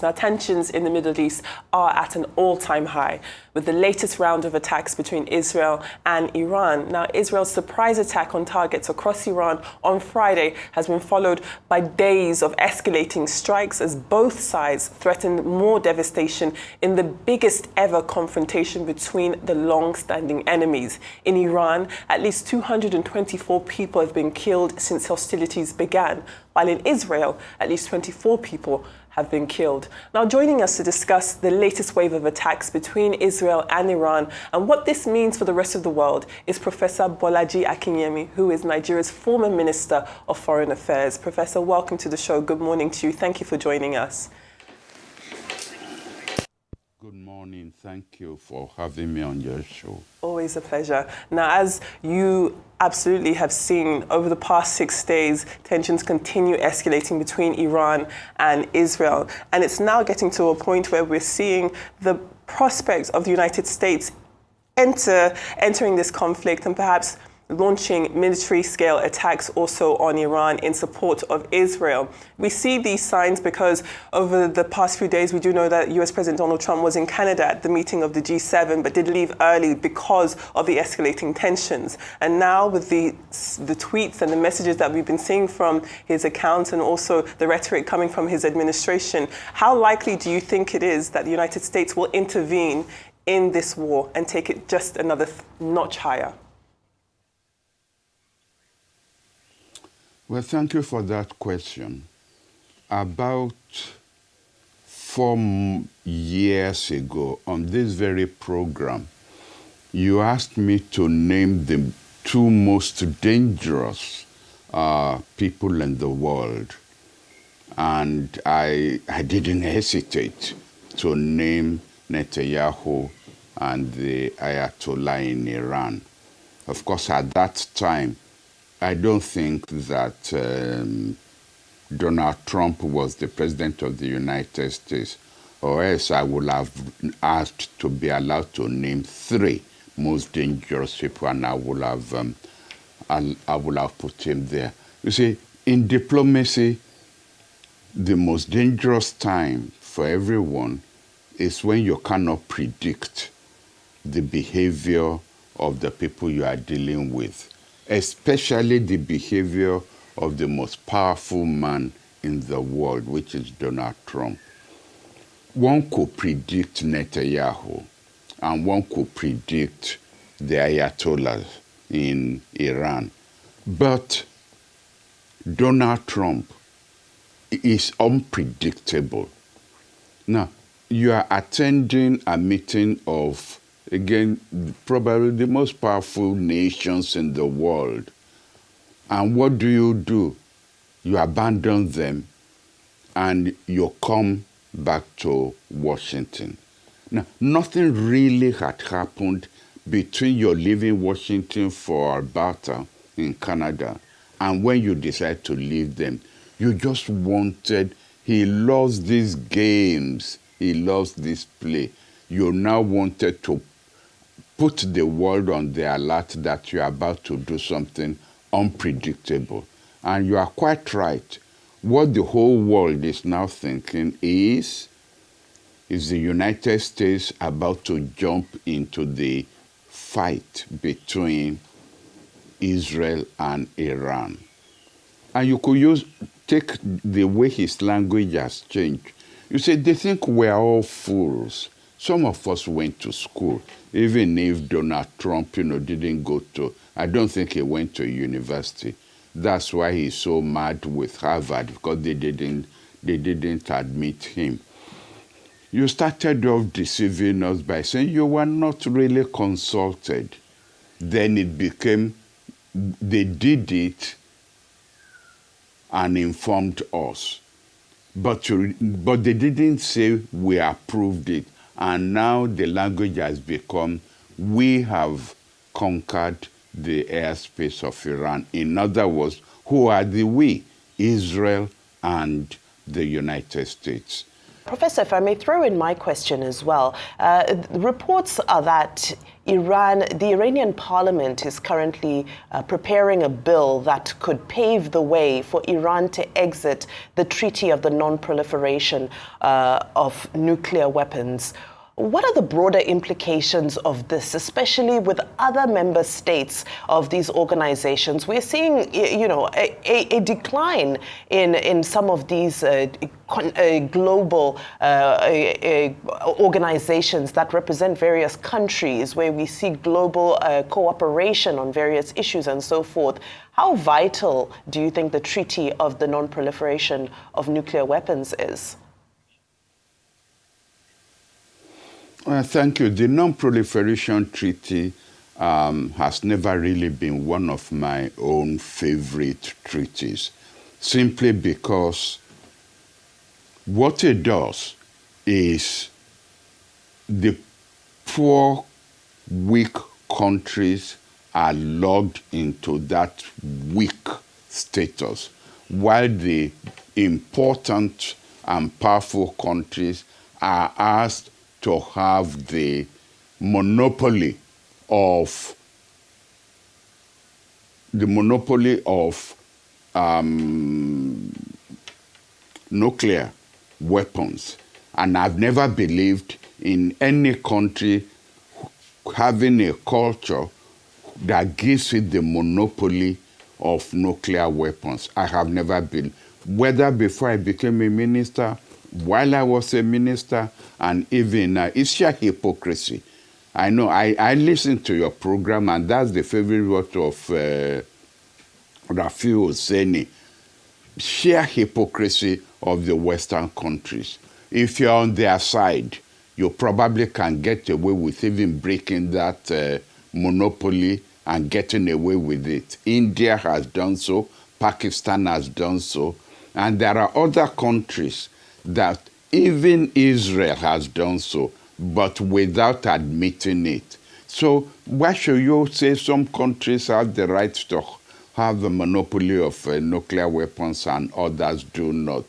Now, tensions in the Middle East are at an all-time high, with the latest round of attacks between Israel and Iran. Now, Israel's surprise attack on targets across Iran on Friday has been followed by days of escalating strikes as both sides threaten more devastation in the biggest ever confrontation between the long-standing enemies. In Iran, at least 224 people have been killed since hostilities began, while in Israel, at least 24 people have been killed. Now, joining us to discuss the latest wave of attacks between Israel and Iran and what this means for the rest of the world is Professor Bolaji Akinyemi, who is Nigeria's former Minister of Foreign Affairs. Professor, welcome to the show. Good morning to you. Thank you for joining us. Good morning. Thank you for having me on your show. Always a pleasure. Now, as you absolutely have seen over the past 6 days, tensions continue escalating between Iran and Israel. And it's now getting to a point where we're seeing the prospect of the United States entering this conflict and perhaps launching military-scale attacks also on Iran in support of Israel. We see these signs because over the past few days, we do know that US President Donald Trump was in Canada at the meeting of the G7, but did leave early because of the escalating tensions. And now with the tweets and the messages that we've been seeing from his accounts and also the rhetoric coming from his administration, how likely do you think it is that the United States will intervene in this war and take it just another notch higher? Well, thank you for that question. About 4 years ago, on this very program, you asked me to name the 2 most dangerous people in the world. And I didn't hesitate to name Netanyahu and the Ayatollah in Iran. Of course, at that time, I don't think that Donald Trump was the president of the United States, or else I would have asked to be allowed to name 3 most dangerous people, and I would have put him there. You see, in diplomacy, the most dangerous time for everyone is when you cannot predict the behavior of the people you are dealing with, especially the behavior of the most powerful man in the world, which is Donald Trump. One could predict Netanyahu, and one could predict the Ayatollahs in Iran. But Donald Trump is unpredictable. Now, you are attending a meeting of, again, probably the most powerful nations in the world. And what do? You abandon them and you come back to Washington. Now, nothing really had happened between your leaving Washington for Alberta in Canada and when you decide to leave them. You just wanted, he loves these games, he loves this play. You now wanted to put the world on the alert that you are about to do something unpredictable. And you are quite right. What the whole world is now thinking is the United States about to jump into the fight between Israel and Iran? And you could take the way his language has changed. You say, they think we're all fools. Some of us went to school, even if Donald Trump, didn't go to, I don't think he went to university. That's why he's so mad with Harvard, because they didn't admit him. You started off deceiving us by saying you were not really consulted. Then it became, they did it and informed us. But they didn't say we approved it. And now the language has become, we have conquered the airspace of Iran. In other words, who are the we? Israel and the United States. Professor, if I may throw in my question as well. Reports are that the Iranian parliament is currently preparing a bill that could pave the way for Iran to exit the treaty of the non-proliferation of nuclear weapons. What are the broader implications of this, especially with other member states of these organizations? We're seeing, a decline in some of these global organizations that represent various countries, where we see global cooperation on various issues and so forth. How vital do you think the Treaty of the Non-Proliferation of Nuclear Weapons is? Thank you. The Non-Proliferation Treaty has never really been one of my own favorite treaties, simply because what it does is the poor, weak countries are locked into that weak status, while the important and powerful countries are asked to have the monopoly of nuclear weapons. And I've never believed in any country having a culture that gives it the monopoly of nuclear weapons. I have never been, whether before I became a minister, while I was a minister, and even now. It's sheer hypocrisy. I know, I listen to your program, and that's the favorite word of Rafi Hosseini. Sheer hypocrisy of the Western countries. If you're on their side, you probably can get away with even breaking that monopoly and getting away with it. India has done so, Pakistan has done so, and there are other countries that even Israel has done so, but without admitting it. So why should you say some countries have the right to have the monopoly of nuclear weapons and others do not?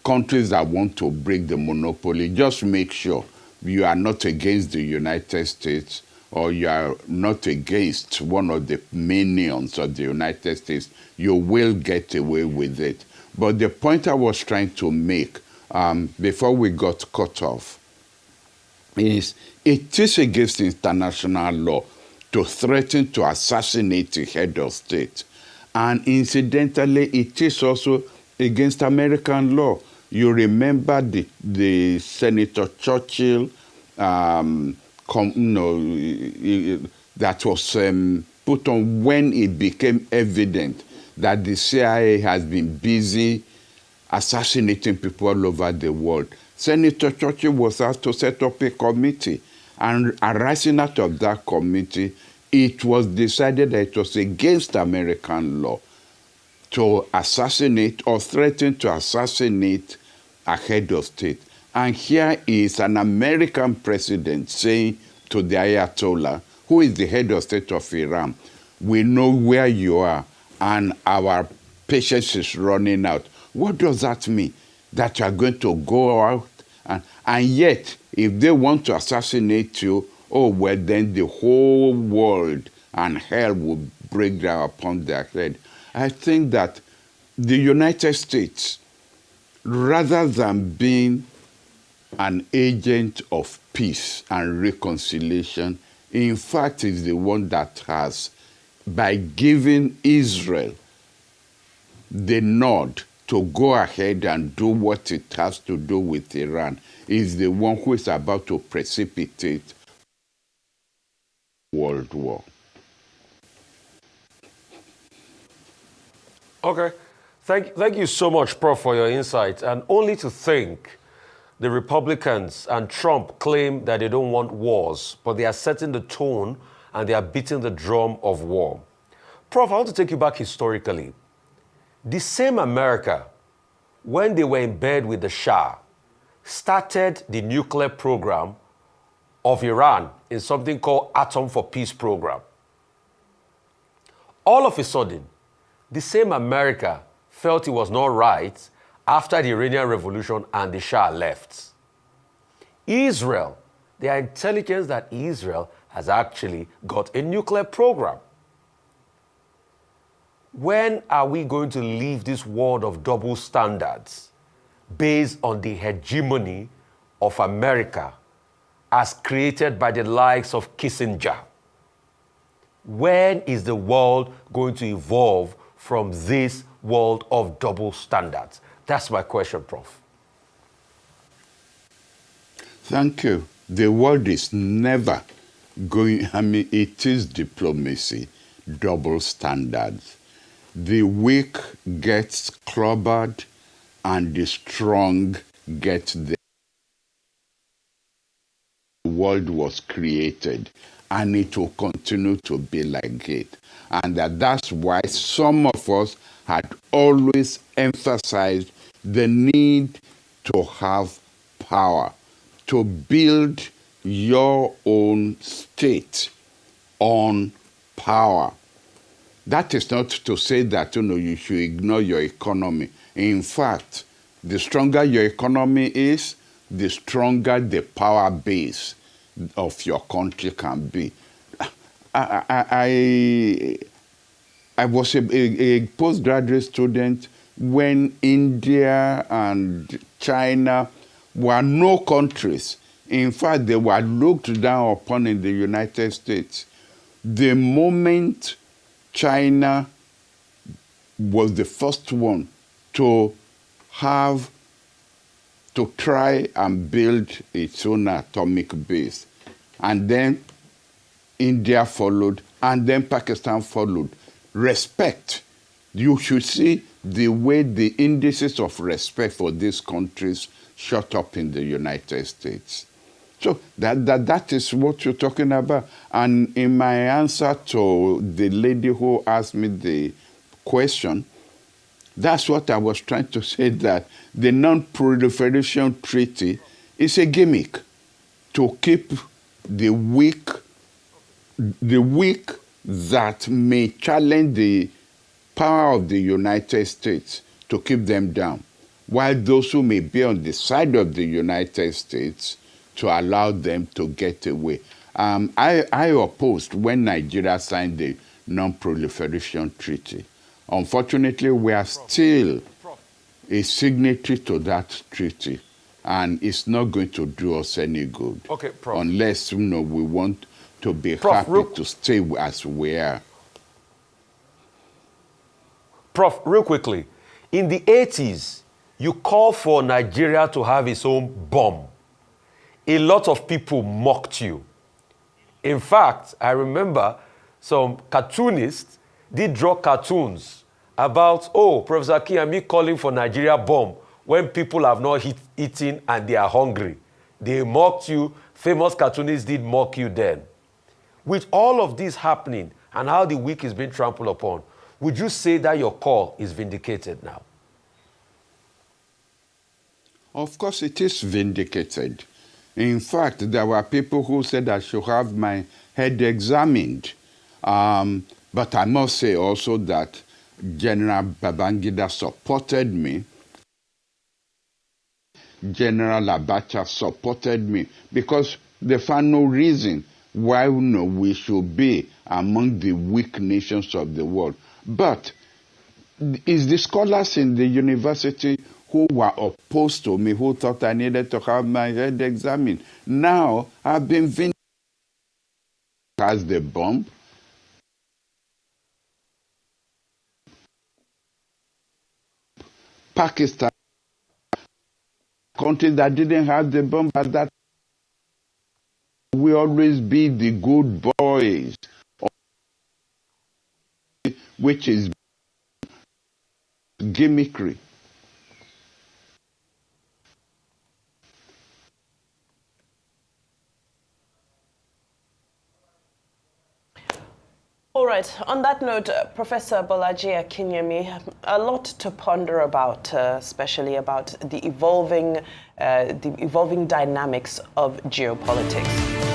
Countries that want to break the monopoly, just make sure you are not against the United States, or you are not against one of the minions of the United States. You will get away with it. But the point I was trying to make before we got cut off is it is against international law to threaten to assassinate the head of state. And incidentally, it is also against American law. You remember the Senator Churchill that was put on when it became evident that the CIA has been busy assassinating people all over the world. Senator Churchill was asked to set up a committee, and arising out of that committee, it was decided that it was against American law to assassinate or threaten to assassinate a head of state. And here is an American president saying to the Ayatollah, who is the head of state of Iran, we know where you are and our patience is running out. What does that mean? That you are going to go out and yet, if they want to assassinate you, oh, well, then the whole world and hell will break down upon their head. I think that the United States, rather than being an agent of peace and reconciliation, in fact is the one that has, by giving Israel the nod to go ahead and do what it has to do with Iran, is the one who is about to precipitate World War. Okay. Thank you so much, Prof, for your insight. And only to think the Republicans and Trump claim that they don't want wars, but they are setting the tone and they are beating the drum of war. Prof, I want to take you back historically. The same America, when they were in bed with the Shah, started the nuclear program of Iran in something called Atom for Peace program. All of a sudden, the same America felt it was not right after the Iranian Revolution and the Shah left. Israel. There are intelligence that Israel has actually got a nuclear program. When are we going to leave this world of double standards based on the hegemony of America as created by the likes of Kissinger? When is the world going to evolve from this world of double standards? That's my question, Prof. Thank you. The world is never going, it is diplomacy, double standards. The weak gets clobbered and the strong get there. The world was created and it will continue to be like it. And that's why some of us had always emphasized the need to have power, to build your own state on power. That is not to say that you should ignore your economy. In fact, the stronger your economy is, the stronger the power base of your country can be. I was a postgraduate student when India and China were no countries. In fact, they were looked down upon in the United States. The moment China was the first one to try and build its own atomic base. And then India followed, and then Pakistan followed. Respect. You should see the way the indices of respect for these countries shot up in the United States. So that is what you're talking about. And in my answer to the lady who asked me the question, that's what I was trying to say, that the non-proliferation treaty is a gimmick to keep the weak that may challenge the power of the United States, to keep them down, while those who may be on the side of the United States, to allow them to get away. I opposed when Nigeria signed the non-proliferation treaty. Unfortunately, we are still a signatory to that treaty, and it's not going to do us any good. Okay, Prof. Unless we want to be Prof, happy to stay as we are. Prof, real quickly, in the 80s, you called for Nigeria to have its own bomb. A lot of people mocked you. In fact, I remember some cartoonists did draw cartoons about, Professor Akinyemi calling for Nigeria bomb when people have not eaten and they are hungry. They mocked you. Famous cartoonists did mock you then. With all of this happening and how the weak is being trampled upon, would you say that your call is vindicated now? Of course, it is vindicated. In fact, there were people who said I should have my head examined. But I must say also that General Babangida supported me. General Abacha supported me because they found no reason why we should be among the weak nations of the world. But it's the scholars in the university who were opposed to me, who thought I needed to have my head examined. Now I've been vindicated as the bomb. Pakistan, country that didn't have the bomb at that, we always be the good boys, which is gimmickry. All right. On that note, Professor Bolaji Akinyemi, a lot to ponder about, especially about the evolving dynamics of geopolitics.